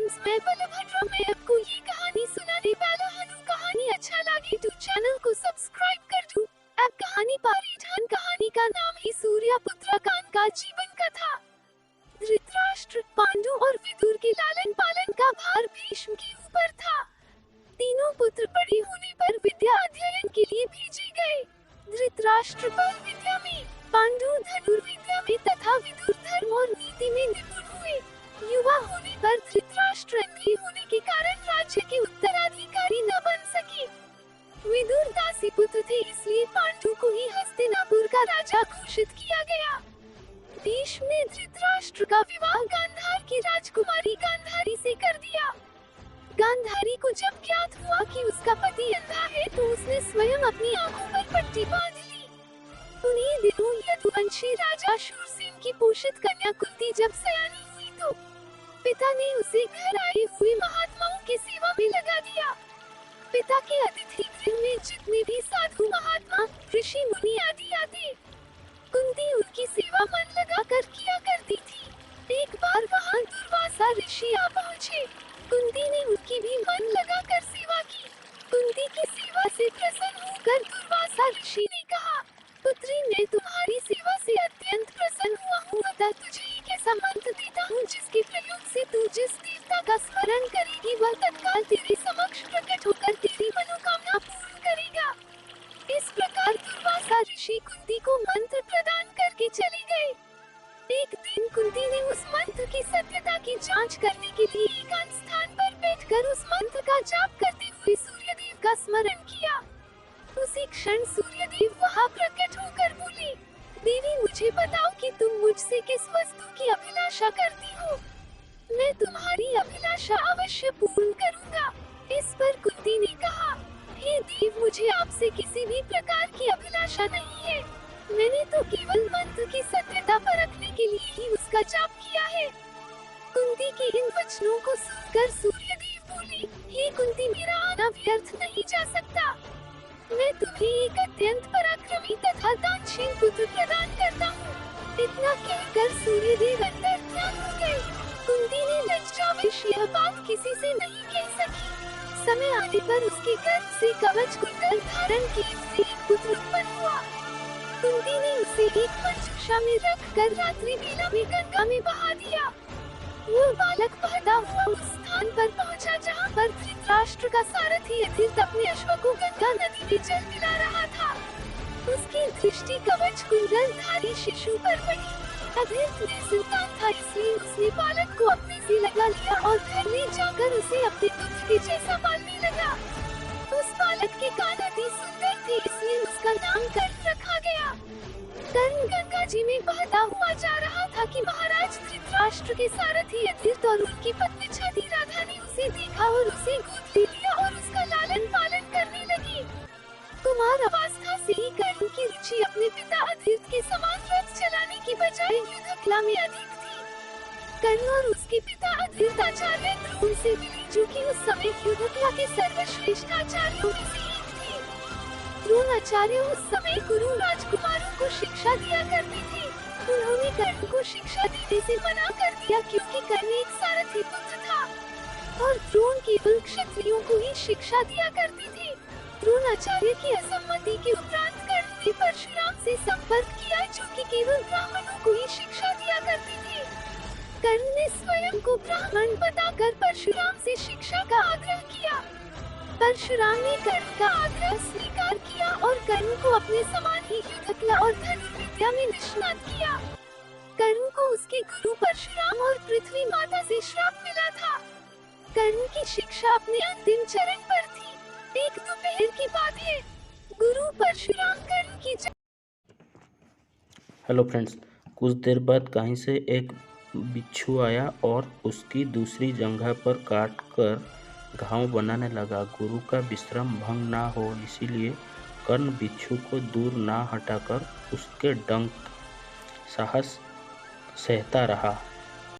Friends, मैं बलभद्र। मैं आपको ये कहानी सुनाने वाला हूँ। कहानी अच्छा लगे तो चैनल को सब्सक्राइब कर दो। अब कहानी पारिजात। कहानी का नाम है सूर्यपुत्र कान का जीवन कथा। धृतराष्ट्र, पांडु और विदुर के लालन पालन का भार भीष्म के ऊपर था। तीनों पुत्र बड़े होने पर विद्या अध्ययन के लिए भेजे गए। धृतराष्ट्र बल विद्या में, पांडु धनुर्विद्या में तथा विदुर धर्म और नीति में निपुण हुए। युवा होने पर धृतराष्ट्र अंधे होने के कारण राज्य के उत्तराधिकारी न बन सके। विदुर दासी पुत्र थे, इसलिए पांडु को ही हस्तिनापुर का राजा घोषित किया गया। भीष्म ने धृतराष्ट्र का विवाह गांधार की राजकुमारी गांधारी से कर दिया। गांधारी को जब ज्ञात हुआ कि उसका पति अंधा है तो उसने स्वयं अपनी आंखों पर पट्टी बांध ली। उन्हीं दिनों यदुवंशी राजा शूरसेन की पोषित कन्या कुंती जब सयानी हुई तो पिता ने उसे घर आए हुए महात्माओं की सेवा में लगा दिया। पिता के अतिथि गृह में जितने भी साधु महात्मा, ऋषि मुनि आदि आते, कुंती उनकी सेवा मन लगा कर किया करती थी। एक बार वहाँ दुर्वासा ऋषि आ पहुँचे। कुंती ने उनकी भी मन लगा कर सेवा की। कुंती की सेवा से प्रसन्न होकर दुर्वासा ऋषि ने कहा, पुत्री, मैं तुम्हारी सेवा से अत्यंत प्रसन्न हुआ हूँ, अतः तुझे एक ऐसा मंत्र देता हूँ जिसके प्रयोग से तू जिस देवता का स्मरण करेगी वह तत्काल तेरे समक्ष प्रकट होकर तेरी मनोकामना पूर्ण करेगा। इस प्रकार दुर्वासा ऋषि कुंती को मंत्र प्रदान करके चले गए। एक दिन कुंती ने उस मंत्र की सत्यता की जांच करने के लिए एकांत स्थान पर बैठकर उस मंत्र का जाप करते हुए सूर्यदेव का स्मरण किया। उसी क्षण सूर्यदेव वहाँ प्रकट होकर बोले, देवी, मुझे बताओ कि तुम मुझसे किस वस्तु की अभिलाषा करती हो। मैं तुम्हारी अभिलाषा अवश्य पूर्ण करूँगा। इस पर कुंती ने कहा, हे देव, मुझे आपसे किसी भी प्रकार की अभिलाषा नहीं है। मैंने तो केवल मंत्र की सत्यता परखने के लिए ही उसका जाप किया है। कुंती के इन वचनों को सुनकर सूर्यदेव बोले, हे कुंती, मेरा आना व्यर्थ नहीं जा सकता। मैं तुम्हें एक अत्यंत पराक्रमी तथा दानशील पुत्र प्रदान करता हूँ। इतना कहकर सूर्यदेव अंदर ध्यान हो गए। कुंती ने लज्जावश यह बात किसी से नहीं कह सकी। समय आने पर उसके गर्भ से कवच कुंडल धारण किए हुए एक पुत्र उत्पन्न हुआ। कुंती ने उसे एक मंजूषा में रखकर रात्रि बेला में गंगा में बहा दिया। वो बालक बहता हुआ उस स्थान पर पहुंचा जहां पर धृतराष्ट्र का सारथी अधीर अपने अश्व को गंगा नदी में जल मिला रहा था। उसकी दृष्टि कवच कुंडल धारी शिशु पर पड़ी। अधीर निसंतान था, इसलिए उसने बालक को अपने से लगा लिया और घर में जाकर उसे अपने पुत्र के जैसा पालने लगा। उस बालक के कान अति सुंदर थे, इसलिए उसका नाम कर्ण रखा गया। कर्ण गंगा जी में बहता हुआ जा रहा था कि महाराज धृतराष्ट्र के सारथी अधीर और उनकी पत्नी छाती राधा ने उसे देखा और उसे गोद ले लिया और उसका लालन पालन करने लगी। कुमार अवस्था से ही कर्ण की रुचि अपने पिता अधीर के समान रथ चलाने की बजाय युद्ध कला में अधिक थी। कर्ण और उसके पिता अधीर आचार्य द्रोण से मिले, जो कि उस समय युद्ध कला के सर्वश्रेष्ठ आचार्यों में से एक थे। द्रोणाचार्य उस समय कुरु राजकुमारों को शिक्षा दिया करते थे। उन्होंने कर्ण को शिक्षा देने से मना कर दिया क्योंकि कर्ण एक सारथी पुत्र था और द्रोण केवल क्षत्रियों को ही शिक्षा दिया करते थे। द्रोणाचार्य की असम्मति के उपरांत कर्ण ने परशुराम से संपर्क किया, जो कि केवल ब्राह्मणों को ही शिक्षा दिया करते थे। कर्ण ने स्वयं को ब्राह्मण बताकर परशुराम से शिक्षा का आग्रह किया। परशुराम ने कर्ण का आग्रह स्वीकार किया और कर्ण को अपने समान ही युद्ध कला और धनुर्विद्या में निष्णात किया। कर्ण को उसके गुरु परशुराम और पृथ्वी माता से श्राप मिला था। कर्ण की शिक्षा अपने अंतिम चरण पर थी। एक दोपहर की बात है। गुरु परशुराम कर्ण की हेलो फ्रेंड्स, कुछ देर बाद कहीं से एक बिच्छू आया और उसकी दूसरी जंघा पर काट कर घाव बनाने लगा। गुरु का विश्राम भंग ना हो इसीलिए कर्ण बिच्छू को दूर ना हटाकर उसके डंक साहस सहता रहा।